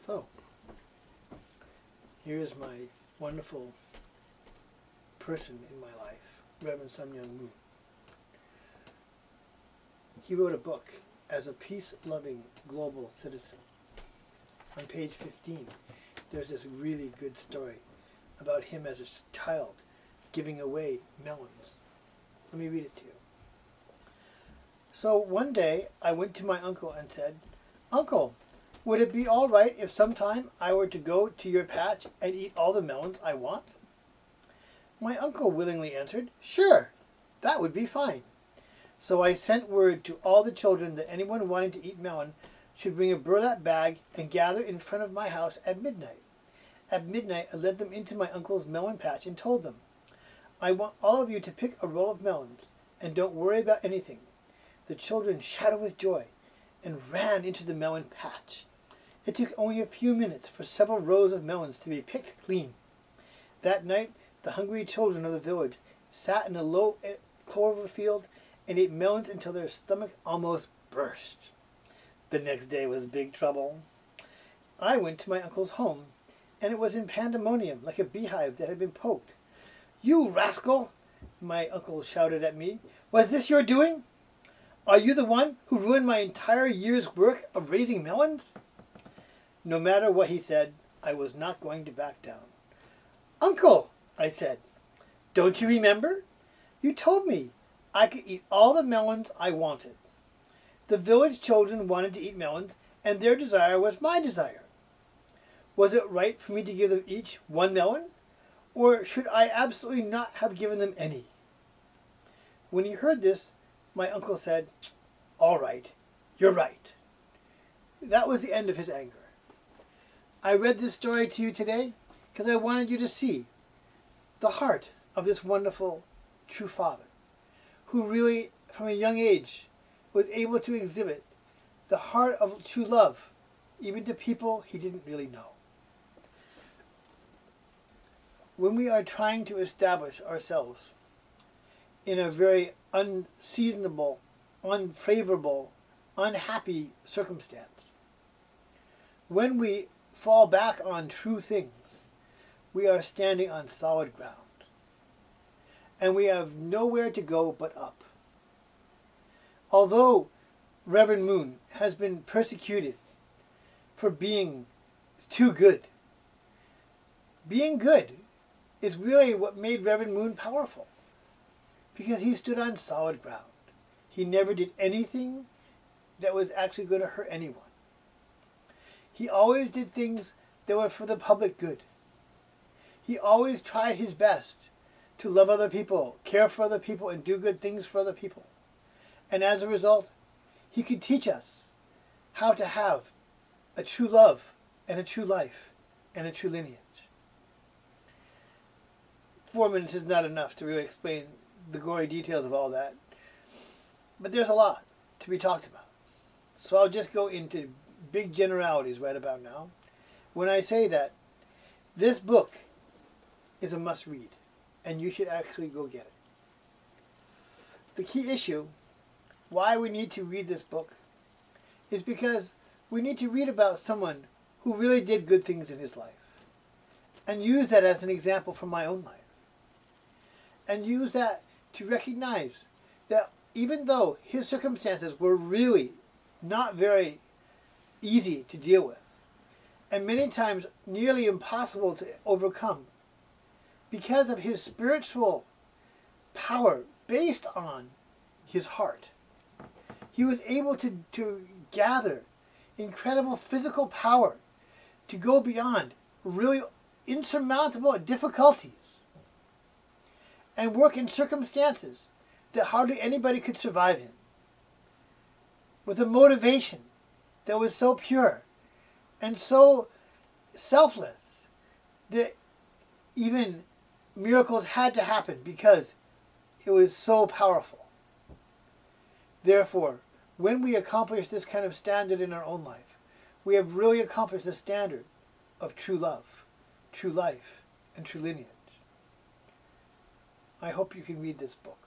So, here's my wonderful person in my life, Reverend Myung. He wrote a book, As a Peace-Loving Global Citizen. On page 15, there's this really good story about him as a child giving away melons. Let me read it to you. So one day I went to my uncle and said, "Uncle, would it be all right if sometime I were to go to your patch and eat all the melons I want?" My uncle willingly answered, "Sure, that would be fine." So I sent word to all the children that anyone wanting to eat melon should bring a burlap bag and gather in front of my house at midnight. At midnight I led them into my uncle's melon patch and told them, "I want all of you to pick a roll of melons, and don't worry about anything." The children shouted with joy and ran into the melon patch. It took only a few minutes for several rows of melons to be picked clean. That night the hungry children of the village sat in a low clover field and ate melons until their stomachs almost burst. The next day was big trouble. I went to my uncle's home, and it was in pandemonium, like a beehive that had been poked. "You rascal!" my uncle shouted at me. "Was this your doing? Are you the one who ruined my entire year's work of raising melons?" No matter what he said, I was not going to back down. "Uncle," I said, "don't you remember? You told me I could eat all the melons I wanted. The village children wanted to eat melons, and their desire was my desire. Was it right for me to give them each one melon, or should I absolutely not have given them any?" When he heard this, my uncle said, "All right, you're right." That was the end of his anger. I read this story to you today because I wanted you to see the heart of this wonderful, true father, who really, from a young age, was able to exhibit the heart of true love, even to people he didn't really know. When we are trying to establish ourselves in a very unseasonable, unfavorable, unhappy circumstance, when we fall back on true things, we are standing on solid ground, and we have nowhere to go but up. Although Reverend Moon has been persecuted for being too good, being good is really what made Reverend Moon powerful, because he stood on solid ground. He never did anything that was actually going to hurt anyone. He always did things that were for the public good. He always tried his best to love other people, care for other people, and do good things for other people. And as a result, he could teach us how to have a true love and a true life and a true lineage. 4 minutes is not enough to really explain the gory details of all that, but there's a lot to be talked about. So I'll just go into big generalities right about now when I say that this book is a must-read, and you should actually go get it. The key issue, why we need to read this book, is because we need to read about someone who really did good things in his life, and use that as an example for my own life, and use that to recognize that even though his circumstances were really not very easy to deal with, and many times nearly impossible to overcome, because of his spiritual power based on his heart, he was able to gather incredible physical power to go beyond really insurmountable difficulties and work in circumstances that hardly anybody could survive in, with a motivation that was so pure and so selfless that even miracles had to happen because it was so powerful. Therefore, when we accomplish this kind of standard in our own life, we have really accomplished the standard of true love, true life, and true lineage. I hope you can read this book.